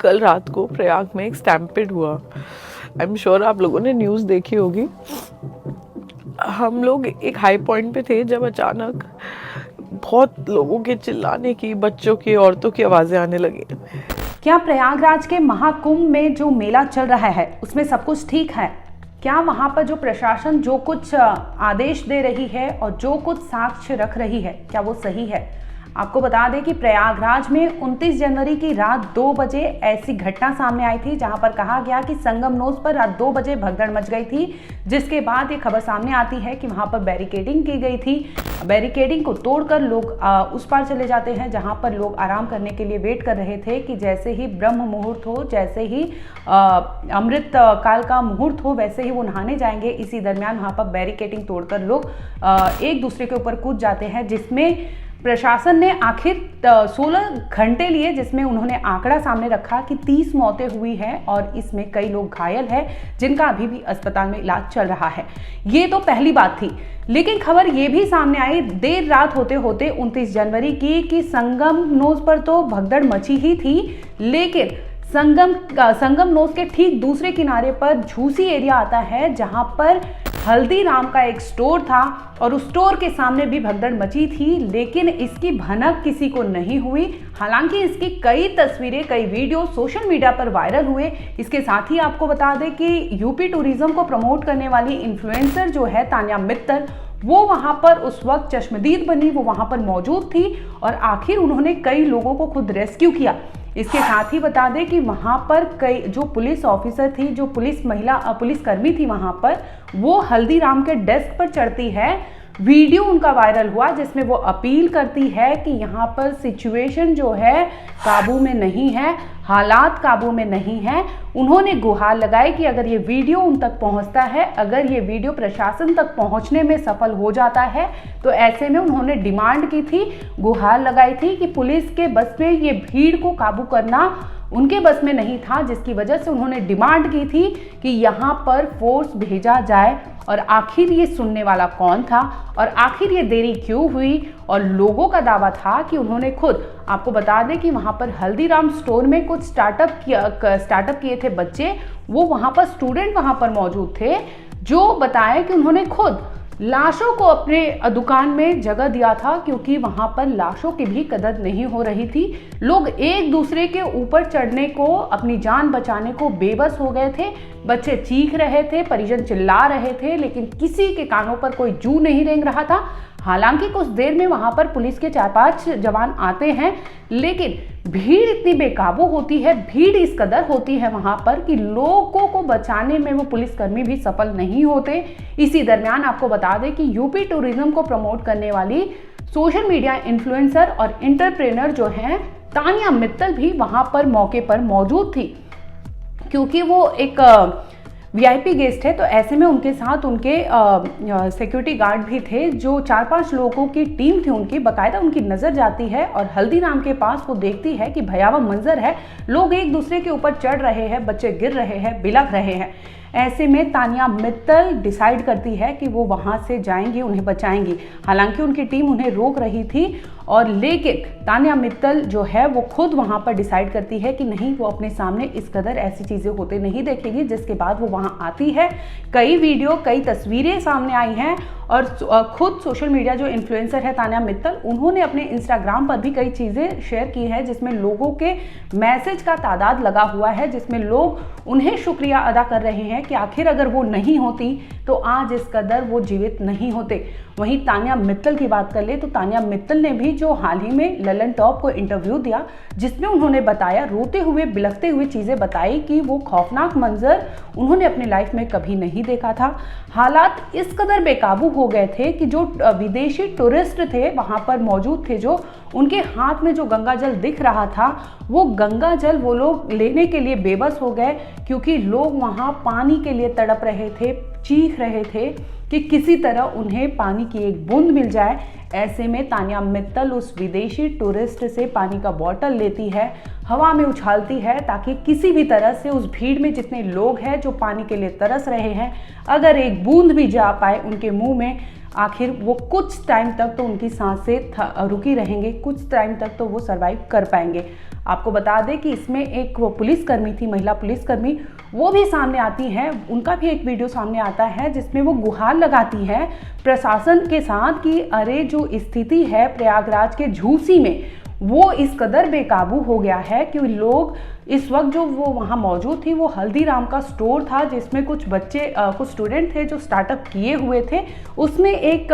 कल रात को प्रयाग में एक स्टैम्पेड हुआ। आई एम श्योर आप लोगों ने न्यूज़ देखी होगी। हम लोग एक हाई पॉइंट पे थे जब अचानक बहुत लोगों के चिल्लाने की, बच्चों की, औरतों की आवाज़ें आने लगी। क्या प्रयागराज के महाकुंभ में जो मेला चल रहा है उसमें सब कुछ ठीक है? क्या वहाँ पर जो प्रशासन जो कुछ आदेश दे रही है और जो कुछ साक्ष्य रख रही है, क्या वो सही है? आपको बता दें कि प्रयागराज में 29 जनवरी की रात 2 बजे ऐसी घटना सामने आई थी जहां पर कहा गया कि संगम नोज पर रात 2 बजे भगदड़ मच गई थी, जिसके बाद ये खबर सामने आती है कि वहां पर बैरिकेडिंग की गई थी। बैरिकेडिंग को तोड़कर लोग उस पार चले जाते हैं जहां पर लोग आराम करने के लिए वेट कर रहे थे कि जैसे ही ब्रह्म मुहूर्त हो, जैसे ही अमृत काल का मुहूर्त हो, वैसे ही वो नहाने जाएंगे। इसी दरमियान वहां पर बैरिकेडिंग तोड़कर लोग एक दूसरे के ऊपर कूद जाते हैं, जिसमें प्रशासन ने आखिर 16 घंटे लिए, जिसमें उन्होंने आंकड़ा सामने रखा कि 30 मौतें हुई हैं और इसमें कई लोग घायल हैं जिनका अभी भी अस्पताल में इलाज चल रहा है। ये तो पहली बात थी, लेकिन खबर ये भी सामने आई देर रात होते होते 29 जनवरी की कि संगम नोज पर तो भगदड़ मची ही थी, लेकिन संगम नोज के ठीक दूसरे किनारे पर झूसी एरिया आता है जहां पर हल्दीराम का एक स्टोर था और उस स्टोर के सामने भी भगदड़ मची थी, लेकिन इसकी भनक किसी को नहीं हुई। हालांकि इसकी कई तस्वीरें, कई वीडियो सोशल मीडिया पर वायरल हुए। इसके साथ ही आपको बता दें कि यूपी टूरिज्म को प्रमोट करने वाली इन्फ्लुएंसर जो है तान्या मित्तल, वो वहां पर उस वक्त चश्मदीद बनी, वो वहां पर मौजूद थी और आखिर उन्होंने कई लोगों को खुद रेस्क्यू किया। इसके साथ ही बता दें कि वहां पर कई जो पुलिस ऑफिसर थी, जो पुलिसकर्मी थी वहां पर, वो हल्दीराम के डेस्क पर चढ़ती है। वीडियो उनका वायरल हुआ जिसमें वो अपील करती है कि यहाँ पर सिचुएशन जो है काबू में नहीं है, हालात काबू में नहीं है। उन्होंने गुहार लगाई कि अगर ये वीडियो उन तक पहुँचता है, अगर ये वीडियो प्रशासन तक पहुँचने में सफल हो जाता है, तो ऐसे में उन्होंने डिमांड की थी, गुहार लगाई थी कि पुलिस के बस में ये भीड़ को काबू करना उनके बस में नहीं था, जिसकी वजह से उन्होंने डिमांड की थी कि यहाँ पर फोर्स भेजा जाए। और आखिर ये सुनने वाला कौन था और आखिर ये देरी क्यों हुई? और लोगों का दावा था कि उन्होंने खुद, आपको बता दें कि वहाँ पर हल्दीराम स्टोर में कुछ स्टार्टअप किए थे बच्चे, वो वहाँ पर स्टूडेंट वहाँ पर मौजूद थे, जो बताए कि उन्होंने खुद लाशों को अपने दुकान में जगह दिया था, क्योंकि वहां पर लाशों की भी कदर नहीं हो रही थी। लोग एक दूसरे के ऊपर चढ़ने को, अपनी जान बचाने को बेबस हो गए थे। बच्चे चीख रहे थे, परिजन चिल्ला रहे थे, लेकिन किसी के कानों पर कोई जू नहीं रेंग रहा था। हालांकि कुछ देर में वहां पर पुलिस के 4-5 जवान आते हैं, लेकिन भीड़ इतनी बेकाबू होती है, भीड़ इस कदर होती है वहां पर कि लोगों को बचाने में वो पुलिसकर्मी भी सफल नहीं होते। इसी दरमियान आपको बता दें कि यूपी टूरिज्म को प्रमोट करने वाली सोशल मीडिया इन्फ्लुएंसर और एंटरप्रेन्योर जो हैं तान्या मित्तल भी वहां पर मौके पर मौजूद थी, क्योंकि वो एक वीआईपी गेस्ट है। तो ऐसे में उनके साथ उनके सिक्योरिटी गार्ड भी थे, जो 4-5 लोगों की टीम थी उनकी। बाकायदा उनकी नज़र जाती है और हल्दीराम के पास वो देखती है कि भयावह मंजर है, लोग एक दूसरे के ऊपर चढ़ रहे हैं, बच्चे गिर रहे हैं, बिलख रहे हैं। ऐसे में तान्या मित्तल डिसाइड करती है कि वो वहाँ से जाएंगी, उन्हें बचाएंगी। हालांकि उनकी टीम उन्हें रोक रही थी, और लेकिन तान्या मित्तल जो है वो खुद वहाँ पर डिसाइड करती है कि नहीं, वो अपने सामने इस कदर ऐसी चीज़ें होते नहीं देखेगी। जिसके बाद वो वहाँ आती है। कई वीडियो, कई तस्वीरें सामने आई हैं और खुद सोशल मीडिया जो इन्फ्लुएंसर है तान्या मित्तल, उन्होंने अपने इंस्टाग्राम पर भी कई चीज़ें शेयर की हैं, जिसमें लोगों के मैसेज का तादाद लगा हुआ है, जिसमें लोग उन्हें शुक्रिया अदा कर रहे हैं कि आखिर अगर वो नहीं होती तो आज इस कदर वो जीवित नहीं होते। वहीं तान्या मित्तल की बात कर ले तो तान्या मित्तल ने भी जो हाल ही में ललन टॉप को इंटरव्यू दिया, जिसमें उन्होंने बताया, रोते हुए, बिलखते हुए चीज़ें बताई कि वो खौफनाक मंजर उन्होंने अपनी लाइफ में कभी नहीं देखा था। हालात इस कदर बेकाबू हो गए थे कि जो विदेशी टूरिस्ट थे वहाँ पर मौजूद थे, जो उनके हाथ में जो गंगा जल दिख रहा था, वो गंगा जल वो लोग लेने के लिए बेबस हो गए, क्योंकि लोग वहाँ पानी के लिए तड़प रहे थे, चीख रहे थे कि किसी तरह उन्हें पानी की एक बूंद मिल जाए। ऐसे में तान्या मित्तल उस विदेशी टूरिस्ट से पानी का बॉटल लेती है, हवा में उछालती है, ताकि किसी भी तरह से उस भीड़ में जितने लोग हैं जो पानी के लिए तरस रहे हैं, अगर एक बूंद भी जा पाए उनके मुंह में, आखिर वो कुछ टाइम तक तो उनकी सांसें रुकी रहेंगी, कुछ टाइम तक तो वो सरवाइव कर पाएंगे। आपको बता दें कि इसमें एक वो पुलिसकर्मी थी, महिला पुलिसकर्मी, वो भी सामने आती हैं, उनका भी एक वीडियो सामने आता है जिसमें वो गुहार लगाती है प्रशासन के साथ कि अरे जो स्थिति है प्रयागराज के झूसी में वो इस कदर बेकाबू हो गया है कि लोग इस वक्त जो वो वहाँ मौजूद थी, वो हल्दीराम का स्टोर था जिसमें कुछ बच्चे कुछ स्टूडेंट थे जो स्टार्टअप किए हुए थे, उसमें एक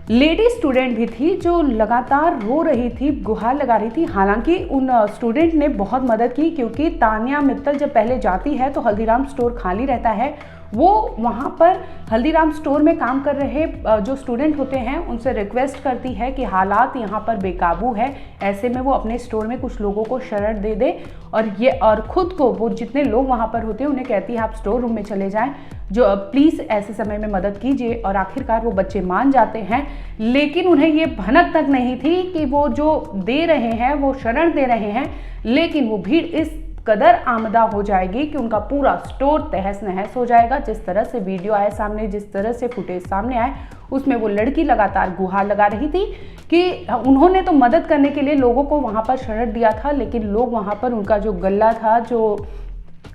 लेडी स्टूडेंट भी थी जो लगातार रो रही थी, गुहार लगा रही थी। हालांकि उन स्टूडेंट ने बहुत मदद की क्योंकि तान्या मित्तल जब पहले जाती है तो हल्दीराम स्टोर खाली रहता है, वो वहाँ पर हल्दीराम स्टोर में काम कर रहे जो स्टूडेंट होते हैं उनसे रिक्वेस्ट करती है कि हालात यहाँ पर बेकाबू है, ऐसे में वो अपने स्टोर में कुछ लोगों को शरण दे दे और खुद को वो जितने लोग वहाँ पर होते हैं उन्हें कहती है आप स्टोर रूम में चले जाएं, जो प्लीज़ ऐसे समय में मदद कीजिए। और आखिरकार वो बच्चे मान जाते हैं, लेकिन उन्हें ये भनक तक नहीं थी कि वो जो दे रहे हैं वो शरण दे रहे हैं, लेकिन वो भीड़ इस कदर आमदा हो जाएगी कि उनका पूरा स्टोर तहस नहस हो जाएगा। जिस तरह से वीडियो आए सामने, जिस तरह से फुटेज सामने आए, उसमें वो लड़की लगातार गुहार लगा रही थी कि उन्होंने तो मदद करने के लिए लोगों को वहाँ पर शरण दिया था, लेकिन लोग वहाँ पर उनका जो गल्ला था, जो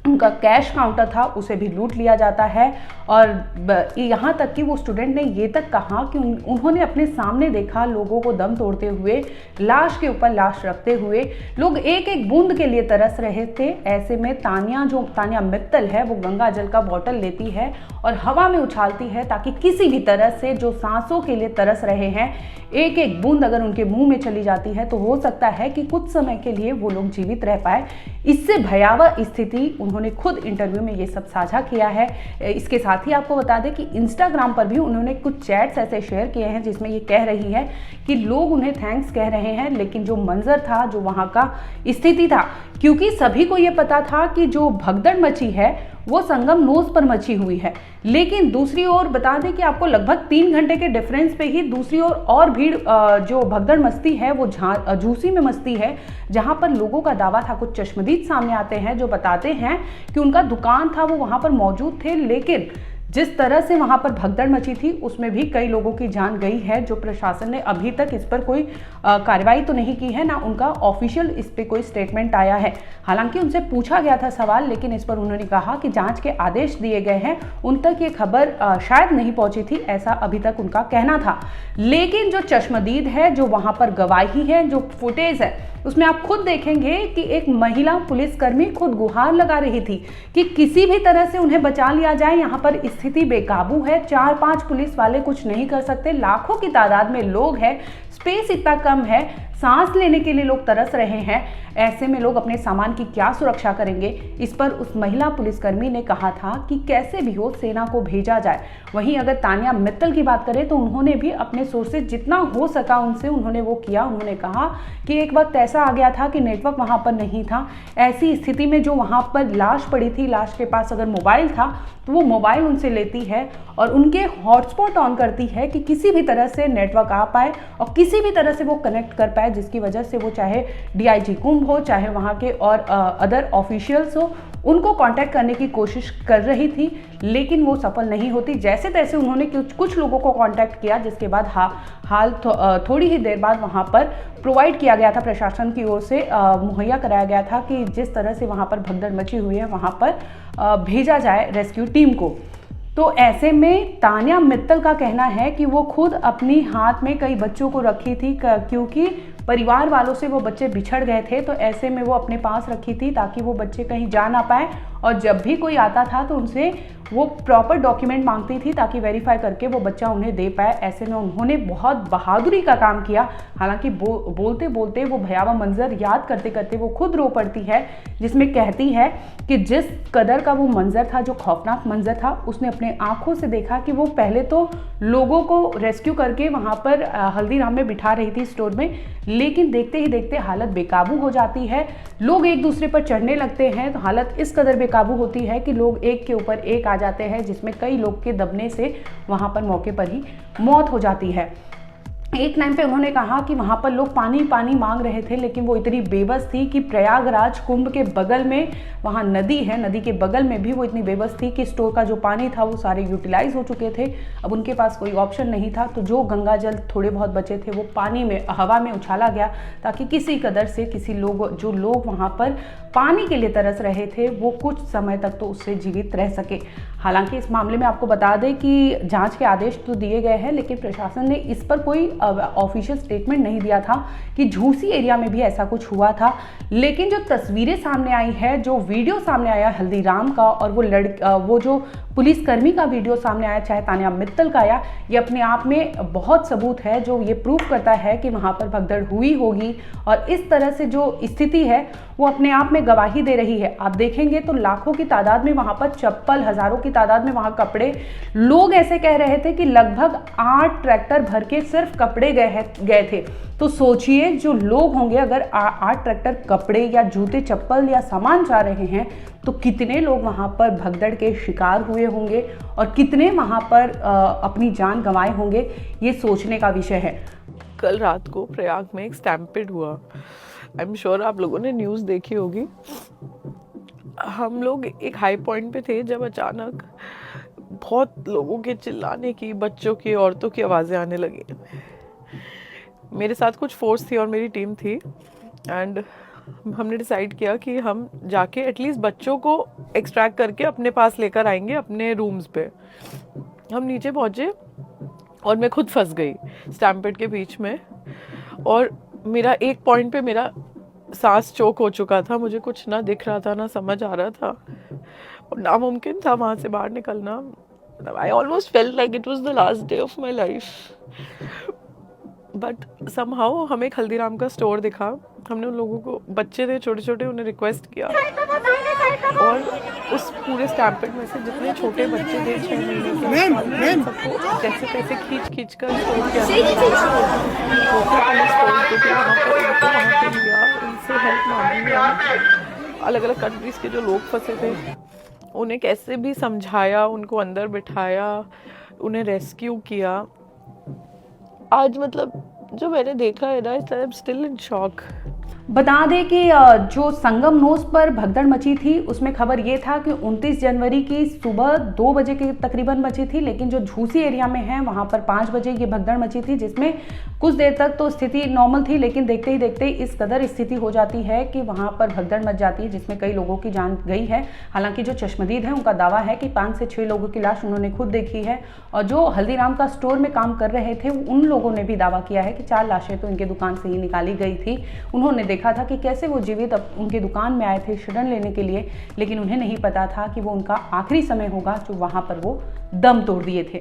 उनका कैश काउंटर था, उसे भी लूट लिया जाता है। और यहाँ तक कि वो स्टूडेंट ने ये तक कहा कि उन्होंने अपने सामने देखा लोगों को दम तोड़ते हुए, लाश के ऊपर लाश रखते हुए, लोग एक एक बूंद के लिए तरस रहे थे। ऐसे में तान्या मित्तल है वो गंगा जल का बॉटल लेती है और हवा में उछालती है ताकि किसी भी तरह से जो सांसों के लिए तरस रहे हैं, एक एक बूंद अगर उनके मुंह में चली जाती है तो हो सकता है कि कुछ समय के लिए वो लोग जीवित रह पाए। इससे भयावह स्थिति उन्होंने खुद इंटरव्यू में ये सब साझा किया है। इसके साथ ही आपको बता दें कि इंस्टाग्राम पर भी उन्होंने कुछ चैट्स ऐसे शेयर किए हैं जिसमें ये कह रही है कि लोग उन्हें थैंक्स कह रहे हैं, लेकिन जो मंजर था, जो वहाँ का स्थिति था, क्योंकि सभी को ये पता था कि जो भगदड़ मची है वो संगम नोज पर मची हुई है, लेकिन दूसरी ओर बता दें कि आपको लगभग 3 घंटे के डिफरेंस पे ही दूसरी ओर और भीड़ जो भगदड़ मचती है वो झूसी में मचती है, जहां पर लोगों का दावा था। कुछ चश्मदीद सामने आते हैं जो बताते हैं कि उनका दुकान था वो वहां पर मौजूद थे, लेकिन जिस तरह से वहां पर भगदड़ मची थी उसमें भी कई लोगों की जान गई है। जो प्रशासन ने अभी तक इस पर कोई कार्रवाई तो नहीं की है, ना उनका ऑफिशियल इस पे कोई स्टेटमेंट आया है। हालांकि उनसे पूछा गया था सवाल, लेकिन इस पर उन्होंने कहा कि जांच के आदेश दिए गए हैं, उन तक ये खबर शायद नहीं पहुंची थी, ऐसा अभी तक उनका कहना था। लेकिन जो चश्मदीद है, जो वहां पर गवाही है, जो फुटेज है, उसमें आप खुद देखेंगे कि एक महिला पुलिसकर्मी खुद गुहार लगा रही थी कि किसी भी तरह से उन्हें बचा लिया जाए, यहाँ पर स्थिति बेकाबू है, 4-5 पुलिस वाले कुछ नहीं कर सकते, लाखों की तादाद में लोग हैं, स्पेस इतना कम है, सांस लेने के लिए लोग तरस रहे हैं, ऐसे में लोग अपने सामान की क्या सुरक्षा करेंगे। इस पर उस महिला पुलिसकर्मी ने कहा था कि कैसे भी हो सेना को भेजा जाए। वहीं अगर तान्या मित्तल की बात करें तो उन्होंने भी अपने सोर्सेज जितना हो सका उनसे उन्होंने वो किया। उन्होंने कहा कि एक वक्त ऐसा आ गया था कि नेटवर्क वहाँ पर नहीं था, ऐसी स्थिति में जो वहाँ पर लाश पड़ी थी, लाश के पास अगर मोबाइल था तो वो मोबाइल उनसे लेती है और उनके हॉटस्पॉट ऑन करती है कि किसी भी तरह से नेटवर्क आ पाए और किसी भी तरह से वो कनेक्ट कर पाए, जिसकी वजह से वो चाहे डीआईजी कुंभ हो, चाहे वहाँ के और अदर ऑफिशियल्स हो, उनको कांटेक्ट करने की कोशिश कर रही थी, लेकिन वो सफल नहीं होती। जैसे तैसे उन्होंने कुछ लोगों को कांटेक्ट किया, जिसके बाद थोड़ी ही देर बाद वहाँ पर प्रोवाइड किया गया था, प्रशासन की ओर से मुहैया कराया गया था कि जिस तरह से वहाँ पर भगदड़ मची हुई है वहाँ पर भेजा जाए रेस्क्यू टीम को। तो ऐसे में तान्या मित्तल का कहना है कि वो खुद अपनी हाथ में कई बच्चों को रखी थी, क्योंकि परिवार वालों से वो बच्चे बिछड़ गए थे, तो ऐसे में वो अपने पास रखी थी ताकि वो बच्चे कहीं जा ना पाए, और जब भी कोई आता था तो उनसे वो प्रॉपर डॉक्यूमेंट मांगती थी ताकि वेरीफाई करके वो बच्चा उन्हें दे पाए। ऐसे में उन्होंने बहुत बहादुरी का काम किया। हालांकि बोलते बोलते वो भयावह मंजर याद करते करते वो खुद रो पड़ती है, जिसमें कहती है कि जिस कदर का वो मंजर था, जो खौफनाक मंजर था, उसने अपने आंखों से देखा कि वो पहले तो लोगों को रेस्क्यू करके वहाँ पर हल्दीराम में बिठा रही थी स्टोर में, लेकिन देखते ही देखते हालत बेकाबू हो जाती है, लोग एक दूसरे पर चढ़ने लगते हैं, तो हालत इस कदर बेकाबू होती है कि लोग एक के ऊपर एक आ जाते हैं, जिसमें कई लोग के दबने से वहाँ पर मौके पर ही मौत हो जाती है। एक टाइम पे उन्होंने कहा कि वहाँ पर लोग पानी पानी मांग रहे थे, लेकिन वो इतनी बेबस थी कि प्रयागराज कुंभ के बगल में वहाँ नदी है, नदी के बगल में भी वो इतनी बेबस थी कि स्टोर का जो पानी था वो सारे यूटिलाइज हो चुके थे। अब उनके पास कोई ऑप्शन नहीं था, तो जो गंगा जल थोड़े बहुत बचे थे वो पानी में, हवा में उछाला गया, ताकि किसी कदर से जो लोग वहाँ पर पानी के लिए तरस रहे थे वो कुछ समय तक तो उससे जीवित रह सके। हालांकि इस मामले में आपको बता दें कि जांच के आदेश तो दिए गए हैं, लेकिन प्रशासन ने इस पर कोई ऑफिशियल स्टेटमेंट नहीं दिया था कि झूसी एरिया में भी ऐसा कुछ हुआ था। लेकिन जो तस्वीरें सामने आई है, जो वीडियो सामने आया हल्दीराम का, और वो जो पुलिसकर्मी का वीडियो सामने आया, चाहे तान्या मित्तल का आया, ये अपने आप में बहुत सबूत है जो ये प्रूव करता है कि वहाँ पर भगदड़ हुई होगी। और इस तरह से जो स्थिति है वो अपने आप में गवाही दे रही है। आप देखेंगे तो लाखों की तादाद में वहाँ पर चप्पल, हजारों की तादाद में वहाँ कपड़े, लोग ऐसे कह रहे थे कि लगभग 8 ट्रैक्टर भर के सिर्फ कपड़े गए थे। तो सोचिए जो लोग होंगे, अगर 8 ट्रैक्टर कपड़े या जूते चप्पल या सामान जा रहे हैं, तो कितने लोग वहाँ पर भगदड़ के शिकार हुए होंगे और कितने वहाँ पर अपनी जान गंवाए होंगे, ये सोचने का विषय है। कल रात को प्रयाग में एक स्टैम्पेड हुआ। आई एम श्योर आप लोगों ने न्यूज़ देखी होगी। हम लोग एक हाई पॉइंट पे थे जब अचानक बहुत लोगों के चिल्लाने की, बच्चों की, औरतों की आवाज़ें आने लगी। मेरे साथ कुछ फोर्स थी और मेरी टीम थी, एंड हमने डिसाइड किया कि हम जाके एटलीस्ट बच्चों को एक्सट्रैक्ट करके अपने पास लेकर आएंगे अपने रूम्स पे। हम नीचे पहुँचे और मैं खुद फंस गई स्टैम्पेड के बीच में, और मेरा एक पॉइंट पे मेरा सांस चोक हो चुका था, मुझे कुछ ना दिख रहा था, ना समझ आ रहा था, और नामुमकिन था वहाँ से बाहर निकलना। I almost felt like it was the last day of my life. But somehow हमें एक हल्दीराम का स्टोर दिखा। हमने उन लोगों को, बच्चे थे छोटे छोटे, उन्हें रिक्वेस्ट किया, और उस पूरे स्टैम्पेड में से जितने छोटे बच्चे थे 6 महीने के, सबको कैसे कैसे खींच कर स्टोर के अंदर उनसे हेल्प मांगी। अलग अलग कंट्रीज के जो लोग फंसे थे उन्हें कैसे भी समझाया, उनको अंदर बिठाया, उन्हें रेस्क्यू किया। आज मतलब जो मैंने देखा है ना, I am still in shock. बता दें कि जो संगम नोस पर भगदड़ मची थी उसमें खबर ये था कि 29 जनवरी की सुबह 2 बजे के तकरीबन मची थी, लेकिन जो झूसी एरिया में है वहाँ पर 5 बजे ये भगदड़ मची थी, जिसमें कुछ देर तक तो स्थिति नॉर्मल थी, लेकिन देखते ही देखते इस कदर स्थिति हो जाती है कि वहाँ पर भगदड़ मच जाती है, जिसमें कई लोगों की जान गई है। हालांकि जो चश्मदीद है उनका दावा है कि 5 से 6 लोगों की लाश उन्होंने खुद देखी है, और जो हल्दीराम का स्टोर में काम कर रहे थे उन लोगों ने भी दावा किया है कि 4 लाशें तो इनके दुकान से ही निकाली गई थी। उन्होंने देखा था कि कैसे वो जीवित उनकी दुकान में आए थे शरण लेने के लिए, लेकिन उन्हें नहीं पता था कि वो उनका आखिरी समय होगा जो वहाँ पर वो दम तोड़ दिए थे।